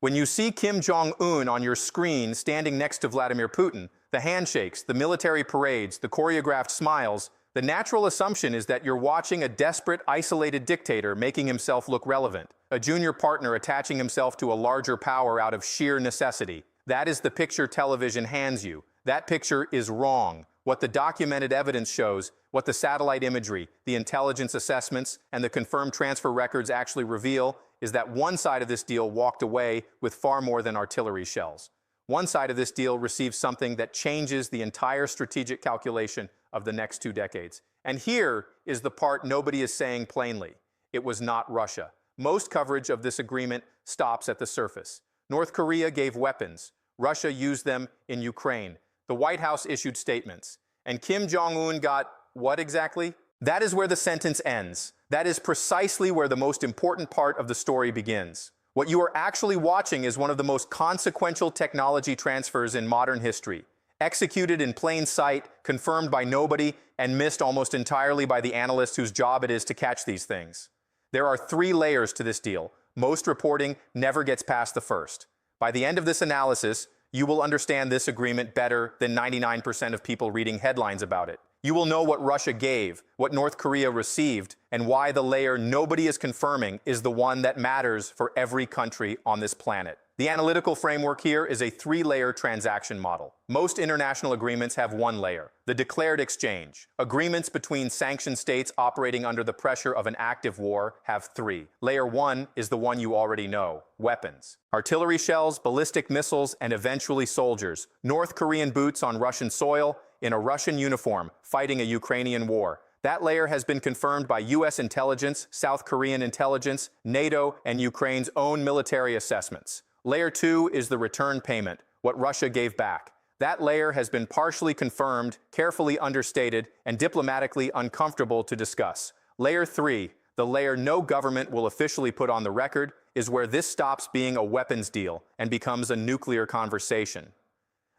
When you see Kim Jong-un on your screen standing next to Vladimir Putin, the handshakes, the military parades, the choreographed smiles, the natural assumption is that you're watching a desperate, isolated dictator making himself look relevant, a junior partner attaching himself to a larger power out of sheer necessity. That is the picture television hands you. That picture is wrong. What the documented evidence shows, what the satellite imagery, the intelligence assessments, and the confirmed transfer records actually reveal is that one side of this deal walked away with far more than artillery shells. One side of this deal receives something that changes the entire strategic calculation of the next 2 decades. And here is the part nobody is saying plainly. It was not Russia. Most coverage of this agreement stops at the surface. North Korea gave weapons. Russia used them in Ukraine. The White House issued statements. And Kim Jong-un got what exactly? That is where the sentence ends. That is precisely where the most important part of the story begins. What you are actually watching is one of the most consequential technology transfers in modern history, executed in plain sight, confirmed by nobody, and missed almost entirely by the analysts whose job it is to catch these things. There are 3 layers to this deal. Most reporting never gets past the first. By the end of this analysis, you will understand this agreement better than 99% of people reading headlines about it. You will know what Russia gave, what North Korea received, and why the layer nobody is confirming is the one that matters for every country on this planet. The analytical framework here is a 3-layer transaction model. Most international agreements have 1 layer, the declared exchange. Agreements between sanctioned states operating under the pressure of an active war have 3. Layer 1 is the one you already know, weapons. Artillery shells, ballistic missiles, and eventually soldiers. North Korean boots on Russian soil, in a Russian uniform, fighting a Ukrainian war. That layer has been confirmed by U.S. intelligence, South Korean intelligence, NATO, and Ukraine's own military assessments. Layer 2 is the return payment, what Russia gave back. That layer has been partially confirmed, carefully understated, and diplomatically uncomfortable to discuss. Layer 3, the layer no government will officially put on the record, is where this stops being a weapons deal and becomes a nuclear conversation.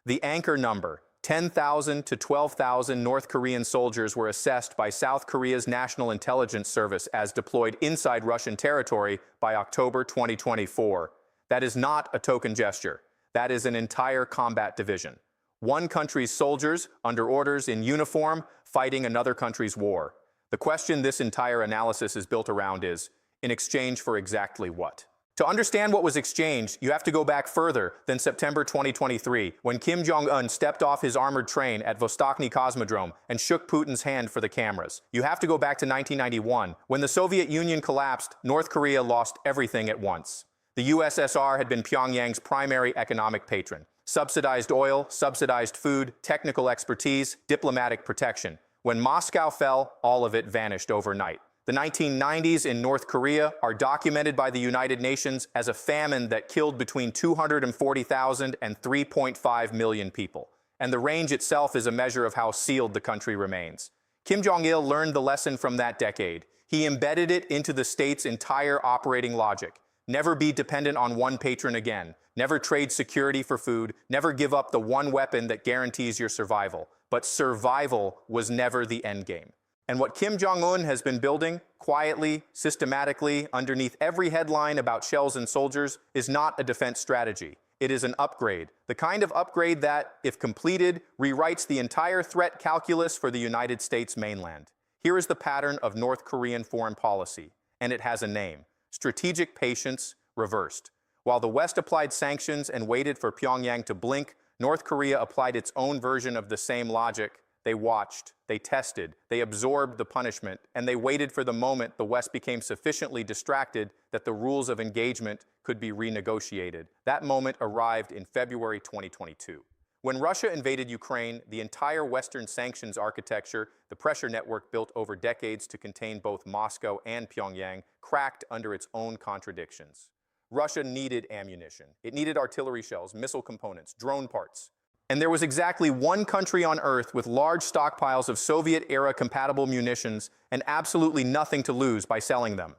The anchor number, 10,000 to 12,000 North Korean soldiers were assessed by South Korea's National Intelligence Service as deployed inside Russian territory by October 2024. That is not a token gesture. That is an entire combat division. One country's soldiers, under orders, in uniform, fighting another country's war. The question this entire analysis is built around is, in exchange for exactly what? To understand what was exchanged, you have to go back further than September 2023, when Kim Jong-un stepped off his armored train at Vostochny Cosmodrome and shook Putin's hand for the cameras. You have to go back to 1991, when the Soviet Union collapsed, North Korea lost everything at once. The USSR had been Pyongyang's primary economic patron. Subsidized oil, subsidized food, technical expertise, diplomatic protection. When Moscow fell, all of it vanished overnight. The 1990s in North Korea are documented by the United Nations as a famine that killed between 240,000 and 3.5 million people. And the range itself is a measure of how sealed the country remains. Kim Jong-il learned the lesson from that decade. He embedded it into the state's entire operating logic. Never be dependent on one patron again. Never trade security for food. Never give up the one weapon that guarantees your survival. But survival was never the end game. And what Kim Jong-un has been building, quietly, systematically, underneath every headline about shells and soldiers, is not a defense strategy. It is an upgrade. The kind of upgrade that, if completed, rewrites the entire threat calculus for the United States mainland. Here is the pattern of North Korean foreign policy, and it has a name: strategic patience reversed. While the West applied sanctions and waited for Pyongyang to blink, North Korea applied its own version of the same logic. They watched, they tested, they absorbed the punishment, and they waited for the moment the West became sufficiently distracted that the rules of engagement could be renegotiated. That moment arrived in February 2022. When Russia invaded Ukraine, the entire Western sanctions architecture, the pressure network built over decades to contain both Moscow and Pyongyang, cracked under its own contradictions. Russia needed ammunition. It needed artillery shells, missile components, drone parts. And there was exactly one country on Earth with large stockpiles of Soviet-era compatible munitions and absolutely nothing to lose by selling them.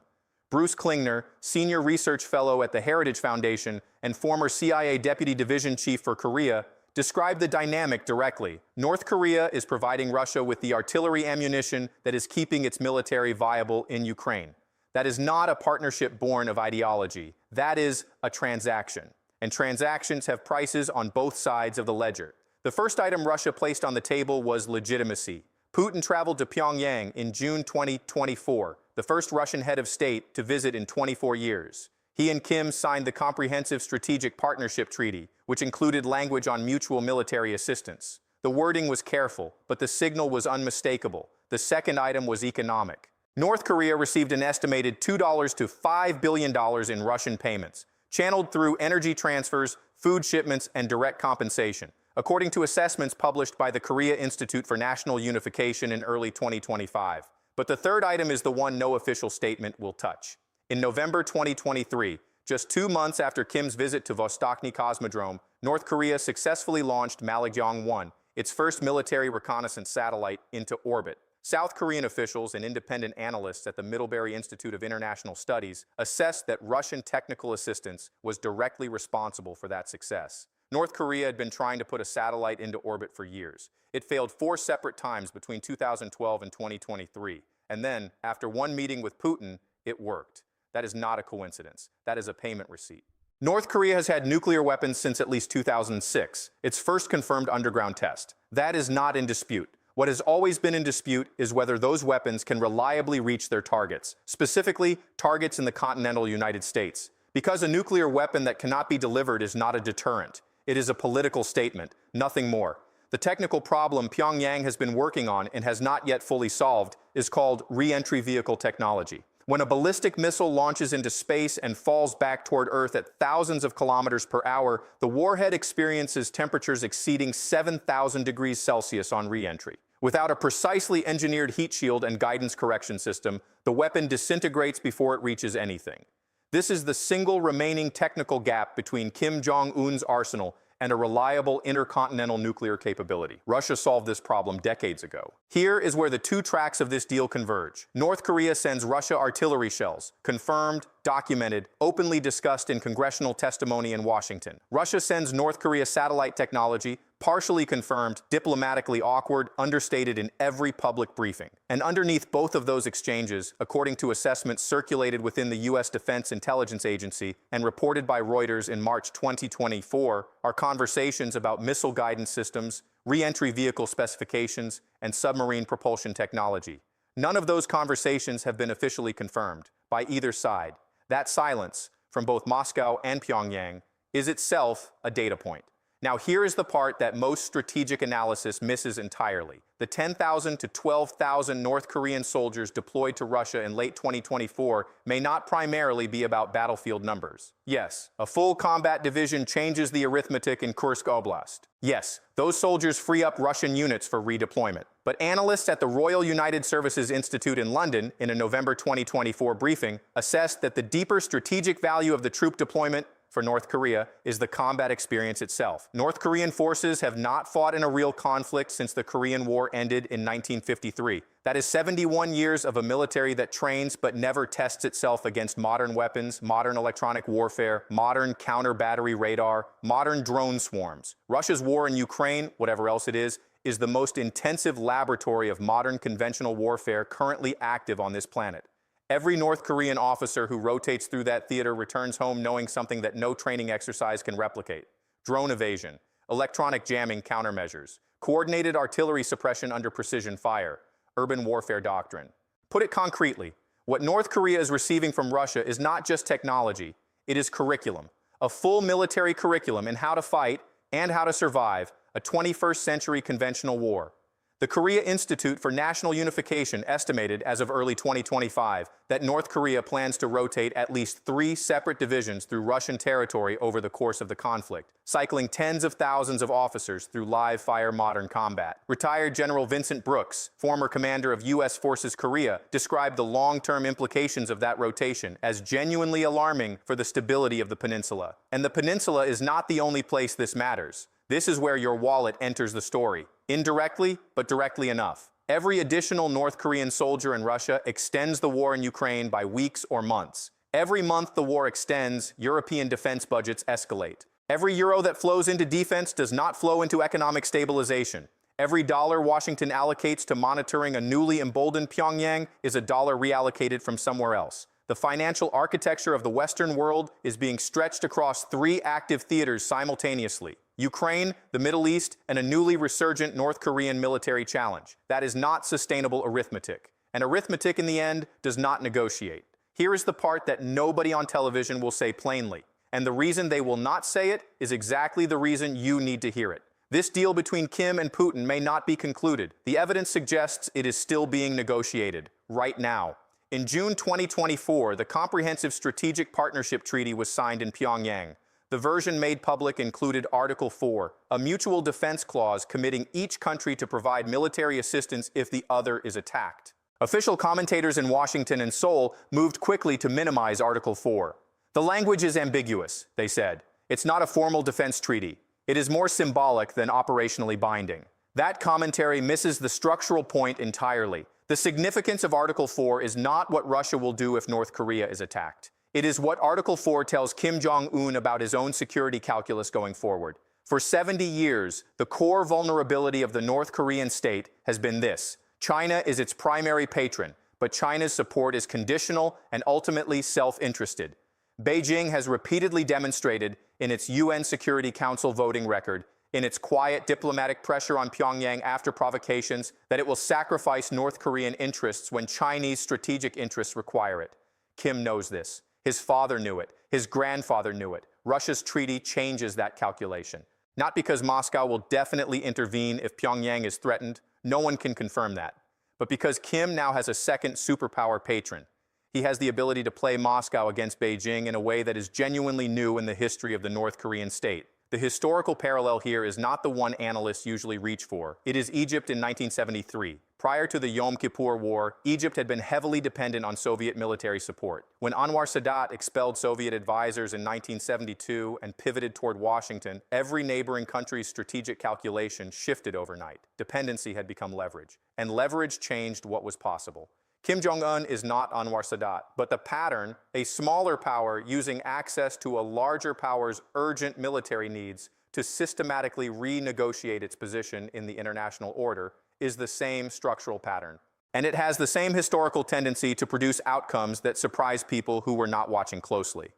Bruce Klingner, senior research fellow at the Heritage Foundation and former CIA deputy division chief for Korea, described the dynamic directly. North Korea is providing Russia with the artillery ammunition that is keeping its military viable in Ukraine. That is not a partnership born of ideology. That is a transaction. And transactions have prices on both sides of the ledger. The first item Russia placed on the table was legitimacy. Putin traveled to Pyongyang in June 2024, the first Russian head of state to visit in 24 years. He and Kim signed the Comprehensive Strategic Partnership Treaty, which included language on mutual military assistance. The wording was careful, but the signal was unmistakable. The second item was economic. North Korea received an estimated $2 to $5 billion in Russian payments, channeled through energy transfers, food shipments, and direct compensation, according to assessments published by the Korea Institute for National Unification in early 2025. But the third item is the one no official statement will touch. In November 2023, just 2 months after Kim's visit to Vostochny Cosmodrome, North Korea successfully launched Jong-1, its first military reconnaissance satellite, into orbit. South Korean officials and independent analysts at the Middlebury Institute of International Studies assessed that Russian technical assistance was directly responsible for that success. North Korea had been trying to put a satellite into orbit for years. It failed 4 separate times between 2012 and 2023. And then, after one meeting with Putin, it worked. That is not a coincidence. That is a payment receipt. North Korea has had nuclear weapons since at least 2006, its first confirmed underground test. That is not in dispute. What has always been in dispute is whether those weapons can reliably reach their targets, specifically targets in the continental United States. Because a nuclear weapon that cannot be delivered is not a deterrent. It is a political statement, nothing more. The technical problem Pyongyang has been working on and has not yet fully solved is called re-entry vehicle technology. When a ballistic missile launches into space and falls back toward Earth at thousands of kilometers per hour, the warhead experiences temperatures exceeding 7,000 degrees Celsius on re-entry. Without a precisely engineered heat shield and guidance correction system, the weapon disintegrates before it reaches anything. This is the single remaining technical gap between Kim Jong-un's arsenal and a reliable intercontinental nuclear capability. Russia solved this problem decades ago. Here is where the two tracks of this deal converge. North Korea sends Russia artillery shells, confirmed, documented, openly discussed in congressional testimony in Washington. Russia sends North Korea satellite technology, partially confirmed, diplomatically awkward, understated in every public briefing. And underneath both of those exchanges, according to assessments circulated within the U.S. Defense Intelligence Agency and reported by Reuters in March 2024, are conversations about missile guidance systems, re-entry vehicle specifications, and submarine propulsion technology. None of those conversations have been officially confirmed by either side. That silence, from both Moscow and Pyongyang, is itself a data point. Now here is the part that most strategic analysis misses entirely. The 10,000 to 12,000 North Korean soldiers deployed to Russia in late 2024 may not primarily be about battlefield numbers. Yes, a full combat division changes the arithmetic in Kursk Oblast. Yes, those soldiers free up Russian units for redeployment. But analysts at the Royal United Services Institute in London, in a November 2024 briefing, assessed that the deeper strategic value of the troop deployment for North Korea is the combat experience itself. North Korean forces have not fought in a real conflict since the Korean War ended in 1953. That is 71 years of a military that trains but never tests itself against modern weapons, modern electronic warfare, modern counter-battery radar, modern drone swarms. Russia's war in Ukraine, whatever else it is the most intensive laboratory of modern conventional warfare currently active on this planet. Every North Korean officer who rotates through that theater returns home knowing something that no training exercise can replicate: drone evasion, electronic jamming countermeasures, coordinated artillery suppression under precision fire, urban warfare doctrine. Put it concretely, what North Korea is receiving from Russia is not just technology, it is curriculum. A full military curriculum in how to fight and how to survive a 21st century conventional war. The Korea Institute for National Unification estimated as of early 2025 that North Korea plans to rotate at least 3 separate divisions through Russian territory over the course of the conflict, cycling tens of thousands of officers through live-fire modern combat. Retired General Vincent Brooks, former commander of U.S. Forces Korea, described the long-term implications of that rotation as genuinely alarming for the stability of the peninsula. And the peninsula is not the only place this matters. This is where your wallet enters the story. Indirectly, but directly enough. Every additional North Korean soldier in Russia extends the war in Ukraine by weeks or months. Every month the war extends, European defense budgets escalate. Every euro that flows into defense does not flow into economic stabilization. Every dollar Washington allocates to monitoring a newly emboldened Pyongyang is a dollar reallocated from somewhere else. The financial architecture of the Western world is being stretched across three active theaters simultaneously: Ukraine, the Middle East, and a newly resurgent North Korean military challenge. That is not sustainable arithmetic. And arithmetic, in the end, does not negotiate. Here is the part that nobody on television will say plainly. And the reason they will not say it is exactly the reason you need to hear it. This deal between Kim and Putin may not be concluded. The evidence suggests it is still being negotiated, right now. In June 2024, the Comprehensive Strategic Partnership Treaty was signed in Pyongyang. The version made public included Article 4, a mutual defense clause committing each country to provide military assistance if the other is attacked. Official commentators in Washington and Seoul moved quickly to minimize Article 4. The language is ambiguous, they said. It's not a formal defense treaty. It is more symbolic than operationally binding. That commentary misses the structural point entirely. The significance of Article 4 is not what Russia will do if North Korea is attacked. It is what Article 4 tells Kim Jong-un about his own security calculus going forward. For 70 years, the core vulnerability of the North Korean state has been this: China is its primary patron, but China's support is conditional and ultimately self-interested. Beijing has repeatedly demonstrated in its UN Security Council voting record, in its quiet diplomatic pressure on Pyongyang after provocations, that it will sacrifice North Korean interests when Chinese strategic interests require it. Kim knows this. His father knew it. His grandfather knew it. Russia's treaty changes that calculation. Not because Moscow will definitely intervene if Pyongyang is threatened. No one can confirm that. But because Kim now has a second superpower patron. He has the ability to play Moscow against Beijing in a way that is genuinely new in the history of the North Korean state. The historical parallel here is not the one analysts usually reach for. It is Egypt in 1973. Prior to the Yom Kippur War, Egypt had been heavily dependent on Soviet military support. When Anwar Sadat expelled Soviet advisors in 1972 and pivoted toward Washington, every neighboring country's strategic calculation shifted overnight. Dependency had become leverage, and leverage changed what was possible. Kim Jong-un is not Anwar Sadat, but the pattern, a smaller power using access to a larger power's urgent military needs to systematically renegotiate its position in the international order, is the same structural pattern. And it has the same historical tendency to produce outcomes that surprise people who were not watching closely.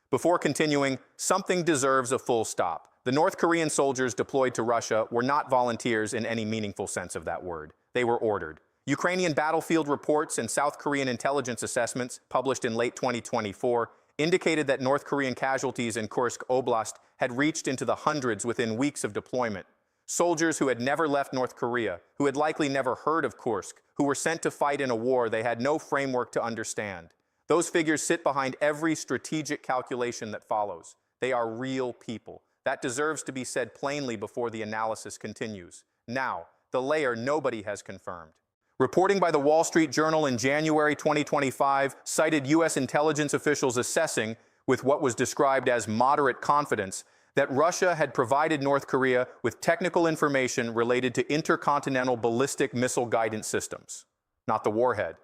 Before continuing, something deserves a full stop. The North Korean soldiers deployed to Russia were not volunteers in any meaningful sense of that word. They were ordered. Ukrainian battlefield reports and South Korean intelligence assessments, published in late 2024, indicated that North Korean casualties in Kursk Oblast had reached into the hundreds within weeks of deployment. Soldiers who had never left North Korea, who had likely never heard of Kursk, who were sent to fight in a war they had no framework to understand. Those figures sit behind every strategic calculation that follows. They are real people. That deserves to be said plainly before the analysis continues. Now, the layer nobody has confirmed. Reporting by the Wall Street Journal in January 2025 cited U.S. intelligence officials assessing, with what was described as moderate confidence, that Russia had provided North Korea with technical information related to intercontinental ballistic missile guidance systems. Not the warhead,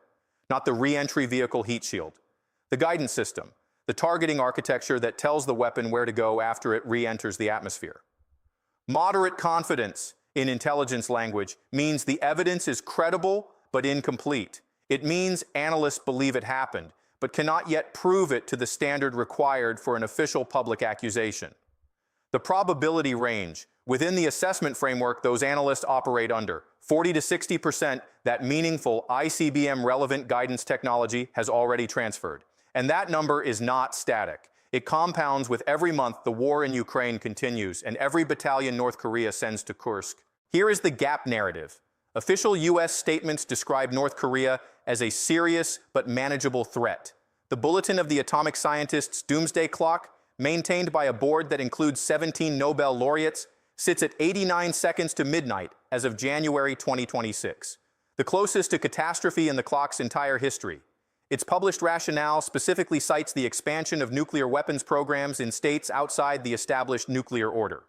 not the re-entry vehicle heat shield. The guidance system, the targeting architecture that tells the weapon where to go after it re-enters the atmosphere. Moderate confidence, in intelligence language, means the evidence is credible but incomplete. It means analysts believe it happened, but cannot yet prove it to the standard required for an official public accusation. The probability range, within the assessment framework those analysts operate under, 40 to 60% that meaningful ICBM relevant guidance technology has already transferred. And that number is not static. It compounds with every month the war in Ukraine continues and every battalion North Korea sends to Kursk. Here is the gap narrative. Official U.S. statements describe North Korea as a serious but manageable threat. The Bulletin of the Atomic Scientists' Doomsday Clock, maintained by a board that includes 17 Nobel laureates, sits at 89 seconds to midnight as of January 2026, the closest to catastrophe in the clock's entire history. Its published rationale specifically cites the expansion of nuclear weapons programs in states outside the established nuclear order.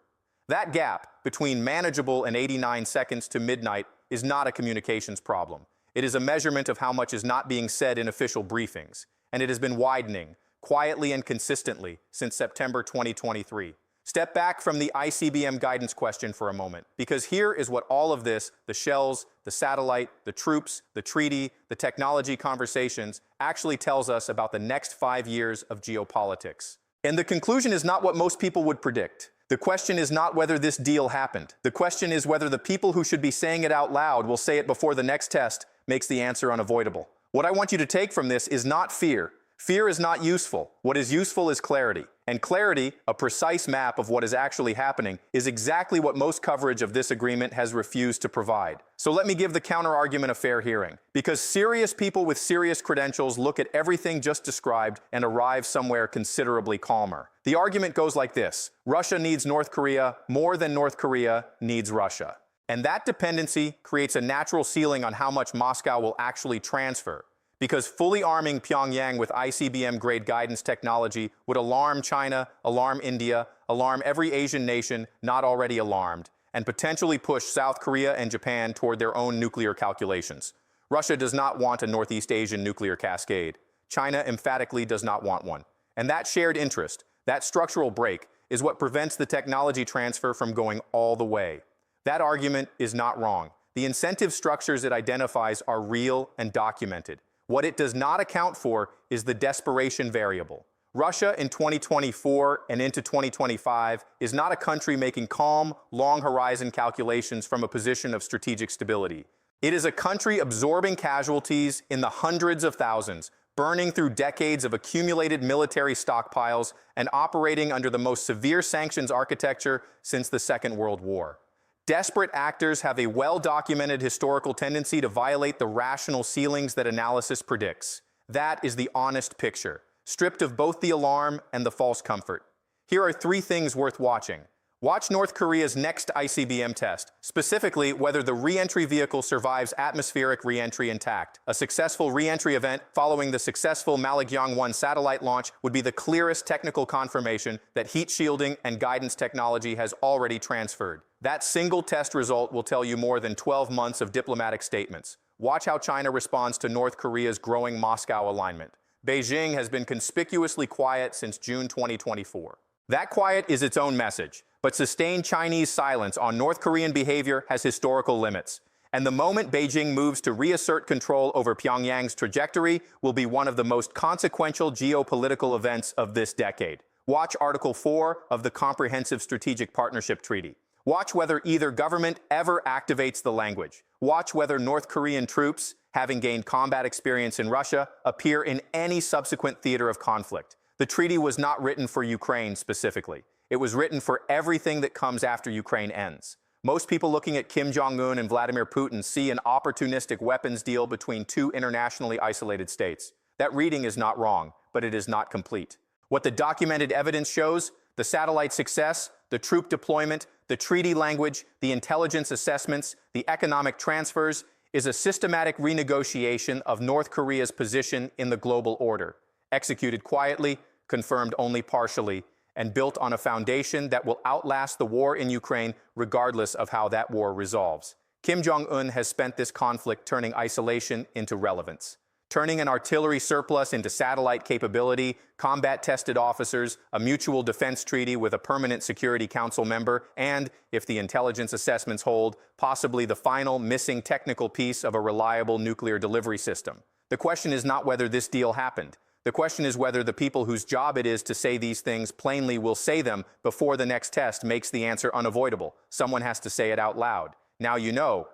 That gap between manageable and 89 seconds to midnight is not a communications problem. It is a measurement of how much is not being said in official briefings, and it has been widening, quietly and consistently, since September 2023. Step back from the ICBM guidance question for a moment, because here is what all of this, the shells, the satellite, the troops, the treaty, the technology conversations, actually tells us about the next 5 years of geopolitics. And the conclusion is not what most people would predict. The question is not whether this deal happened. The question is whether the people who should be saying it out loud will say it before the next test makes the answer unavoidable. What I want you to take from this is not fear. Fear is not useful. What is useful is clarity. And clarity, a precise map of what is actually happening, is exactly what most coverage of this agreement has refused to provide. So let me give the counter-argument a fair hearing. Because serious people with serious credentials look at everything just described and arrive somewhere considerably calmer. The argument goes like this: Russia needs North Korea more than North Korea needs Russia. And that dependency creates a natural ceiling on how much Moscow will actually transfer. Because fully arming Pyongyang with ICBM-grade guidance technology would alarm China, alarm India, alarm every Asian nation not already alarmed, and potentially push South Korea and Japan toward their own nuclear calculations. Russia does not want a Northeast Asian nuclear cascade. China emphatically does not want one. And that shared interest, that structural break, is what prevents the technology transfer from going all the way. That argument is not wrong. The incentive structures it identifies are real and documented. What it does not account for is the desperation variable. Russia in 2024 and into 2025 is not a country making calm, long-horizon calculations from a position of strategic stability. It is a country absorbing casualties in the hundreds of thousands, burning through decades of accumulated military stockpiles and operating under the most severe sanctions architecture since the Second World War. Desperate actors have a well-documented historical tendency to violate the rational ceilings that analysis predicts. That is the honest picture, stripped of both the alarm and the false comfort. Here are 3 things worth watching. Watch North Korea's next ICBM test, specifically whether the re-entry vehicle survives atmospheric re-entry intact. A successful re-entry event following the successful Malakyang-1 satellite launch would be the clearest technical confirmation that heat shielding and guidance technology has already transferred. That single test result will tell you more than 12 months of diplomatic statements. Watch how China responds to North Korea's growing Moscow alignment. Beijing has been conspicuously quiet since June 2024. That quiet is its own message, but sustained Chinese silence on North Korean behavior has historical limits. And the moment Beijing moves to reassert control over Pyongyang's trajectory will be one of the most consequential geopolitical events of this decade. Watch Article 4 of the Comprehensive Strategic Partnership Treaty. Watch whether either government ever activates the language. Watch whether North Korean troops, having gained combat experience in Russia, appear in any subsequent theater of conflict. The treaty was not written for Ukraine specifically. It was written for everything that comes after Ukraine ends. Most people looking at Kim Jong-un and Vladimir Putin see an opportunistic weapons deal between 2 internationally isolated states. That reading is not wrong, but it is not complete. What the documented evidence shows, the satellite success, the troop deployment, the treaty language, the intelligence assessments, the economic transfers, is a systematic renegotiation of North Korea's position in the global order, executed quietly, confirmed only partially, and built on a foundation that will outlast the war in Ukraine regardless of how that war resolves. Kim Jong-un has spent this conflict turning isolation into relevance, turning an artillery surplus into satellite capability, combat-tested officers, a mutual defense treaty with a permanent Security Council member, and, if the intelligence assessments hold, possibly the final missing technical piece of a reliable nuclear delivery system. The question is not whether this deal happened. The question is whether the people whose job it is to say these things plainly will say them before the next test makes the answer unavoidable. Someone has to say it out loud. Now you know,